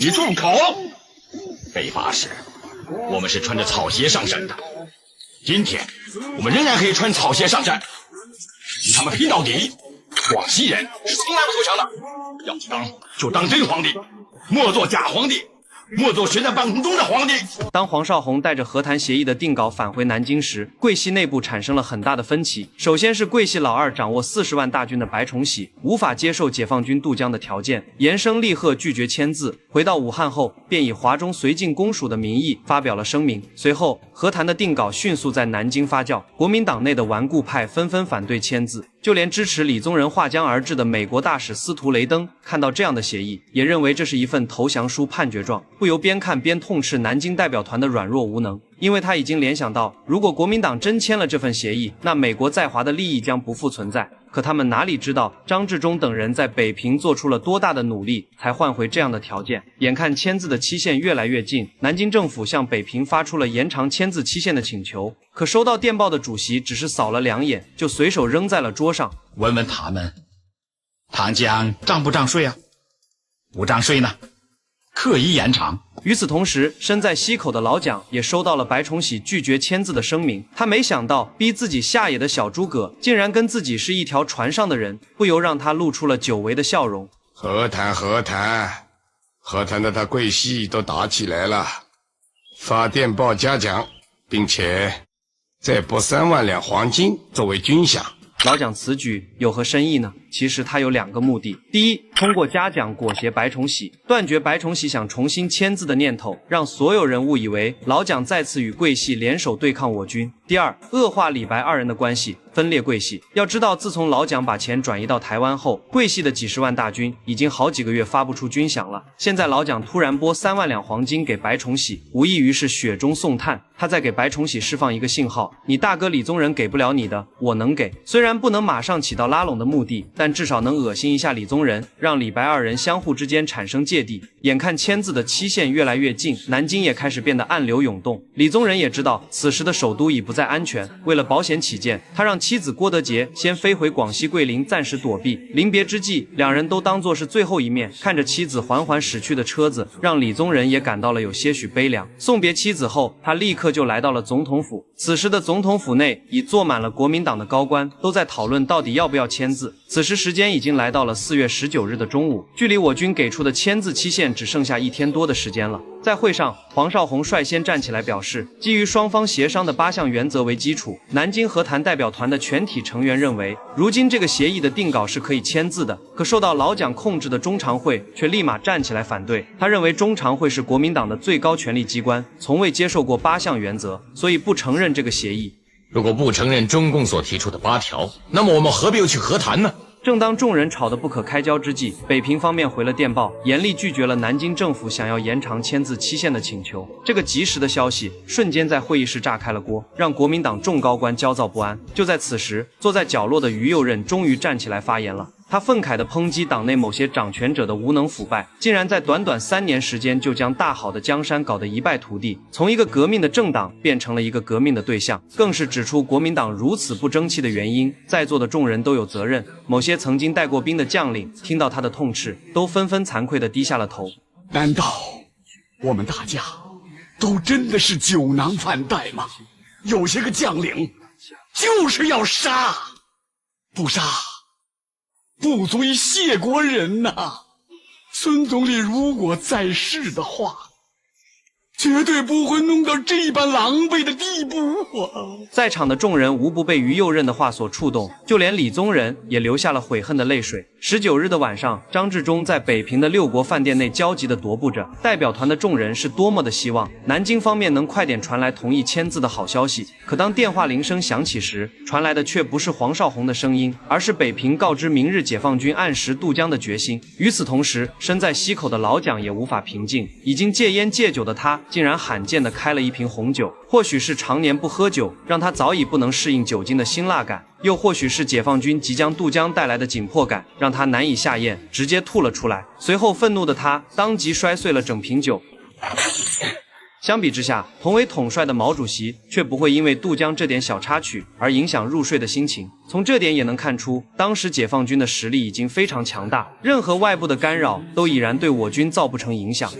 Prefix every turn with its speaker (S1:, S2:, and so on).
S1: 你住口！被发时，我们是穿着草鞋上山的。今天，我们仍然可以穿草鞋上山，与他们拼到底。广西人是从来不投降的，要当就当真皇帝，莫做假皇帝。莫做悬在半空中的皇帝。
S2: 当黄绍竑带着和谈协议的定稿返回南京时，桂系内部产生了很大的分歧。首先是桂系老二掌握40万大军的白崇禧无法接受解放军渡江的条件，严声厉喝拒绝签字。回到武汉后，便以华中绥靖公署的名义发表了声明。随后，和谈的定稿迅速在南京发酵，国民党内的顽固派纷纷反对签字。就连支持李宗仁划江而治的美国大使司徒雷登看到这样的协议，也认为这是一份投降书判决状，不由边看边痛斥南京代表团的软弱无能。因为他已经联想到，如果国民党真签了这份协议，那美国在华的利益将不复存在。可他们哪里知道，张治中等人在北平做出了多大的努力，才换回这样的条件。眼看签字的期限越来越近，南京政府向北平发出了延长签字期限的请求，可收到电报的主席只是扫了2眼，就随手扔在了桌上。
S1: 问问他们，唐江涨不涨税啊？不涨税呢，可以延长。
S2: 与此同时，身在西口的老蒋也收到了白崇禧拒绝签字的声明。他没想到逼自己下野的小诸葛竟然跟自己是一条船上的人，不由让他露出了久违的笑容。
S3: 和谈的他桂系都打起来了，发电报嘉奖，并且再拨3万两黄金作为军饷。
S2: 老蒋此举有何深意呢？其实他有2个目的：第一，通过嘉奖裹挟白崇禧，断绝白崇禧想重新签字的念头，让所有人误以为老蒋再次与桂系联手对抗我军；第二，恶化李白2人的关系，分裂桂系。要知道，自从老蒋把钱转移到台湾后，桂系的几十万大军已经好几个月发不出军饷了。现在老蒋突然拨3万两黄金给白崇禧，无异于是雪中送炭。他在给白崇禧释放一个信号：你大哥李宗仁给不了你的，我能给。虽然不能马上起到拉拢的目的，但至少能恶心一下李宗仁，让李白2人相互之间产生芥蒂。眼看签字的期限越来越近，南京也开始变得暗流涌动。李宗仁也知道此时的首都已不再安全，为了保险起见，他让妻子郭德洁先飞回广西桂林暂时躲避。临别之际，两人都当作是最后一面，看着妻子缓缓驶去的车子，让李宗仁也感到了有些许悲凉。送别妻子后，他立刻就来到了总统府。此时的总统府内已坐满了国民党的高官，都在讨论到底要不要签字。此时时间已经来到了4月19日的中午，距离我军给出的签字期限只剩下1天多的时间了。在会上，黄绍竑率先站起来表示，基于双方协商的8项原则为基础，南京和谈代表团的全体成员认为，如今这个协议的定稿是可以签字的。可受到老蒋控制的中常会却立马站起来反对，他认为中常会是国民党的最高权力机关，从未接受过8项原则，所以不承认这个协议。
S1: 如果不承认中共所提出的8条，那么我们何必又去和谈呢？
S2: 正当众人吵得不可开交之际，北平方面回了电报，严厉拒绝了南京政府想要延长签字期限的请求。这个及时的消息瞬间在会议室炸开了锅，让国民党众高官焦躁不安。就在此时，坐在角落的于右任终于站起来发言了。他愤慨地抨击党内某些掌权者的无能腐败，竟然在短短3年时间就将大好的江山搞得一败涂地，从一个革命的政党变成了一个革命的对象，更是指出国民党如此不争气的原因。在座的众人都有责任，某些曾经带过兵的将领听到他的痛斥，都纷纷惭愧地低下了头。
S4: 难道我们大家都真的是酒囊饭袋吗？有些个将领就是要杀，不杀不足以谢国人呐。孙总理如果在世的话，绝对不会弄到这般狼狈的地步啊！
S2: 在场的众人无不被于右任的话所触动，就连李宗仁也流下了悔恨的泪水。19日的晚上，张治中在北平的6国饭店内焦急地踱步着。代表团的众人是多么的希望南京方面能快点传来同意签字的好消息。可当电话铃声响起时，传来的却不是黄绍竑的声音，而是北平告知明日解放军按时渡江的决心。与此同时，身在西口的老蒋也无法平静，已经戒烟戒酒的他竟然罕见地开了一瓶红酒。或许是常年不喝酒，让他早已不能适应酒精的辛辣感，又或许是解放军即将渡江带来的紧迫感，让他难以下咽，直接吐了出来。随后愤怒的他当即摔碎了整瓶酒。相比之下，同为统帅的毛主席却不会因为渡江这点小插曲而影响入睡的心情。从这点也能看出，当时解放军的实力已经非常强大，任何外部的干扰都已然对我军造不成影响。